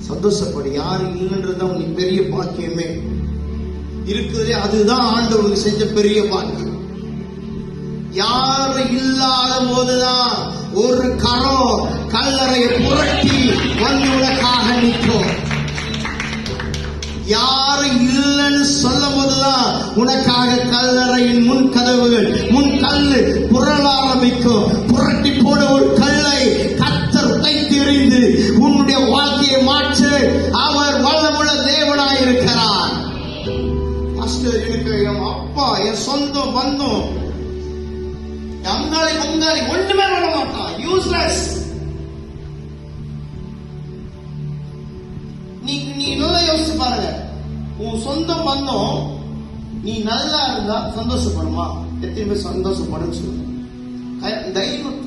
சந்தோஷப்படு. யாரு இல்லைன்றதுதான் உனக்கு பெரிய பாக்கியமே இருக்குதே. அதுதான் ஆண்டவருக்கு செஞ்ச பெரிய பாக்கியம். யாரும் இல்லாத போதுதான் ஒரு கரம் கல்லறையை புரட்டி வந்து உனக்காக நிற்கும். யாரும் இல்லைன்னு சொல்லும் போதுதான் உனக்காக கல்லறையின் முன் கதவுகள் முன் கல்லு புரள ஆரம்பிக்கும். புரட்டி போட ஒரு கல்லை கர்த்தர் உடைத்து எறிந்து உன்னுடைய வாழ்க்கையை மாற்ற அவர் வல்லமுள்ள தேவனாய் இருக்கிறார். எனக்கு என் அப்பா, என் சொந்தம் பந்தம், அங்காளி பங்காளி ஒண்ணுமே பண்ண மாட்டான், யூஸ்லெஸ். நீ நல்லா யோசிச்சு பாருங்க. உன் சொந்தம் பந்தம் நீ நல்லா இருந்தா சந்தோஷப்படுமா? எத்தனை பேர் சந்தோஷப்படும் சொல்லுங்க. தைரியம்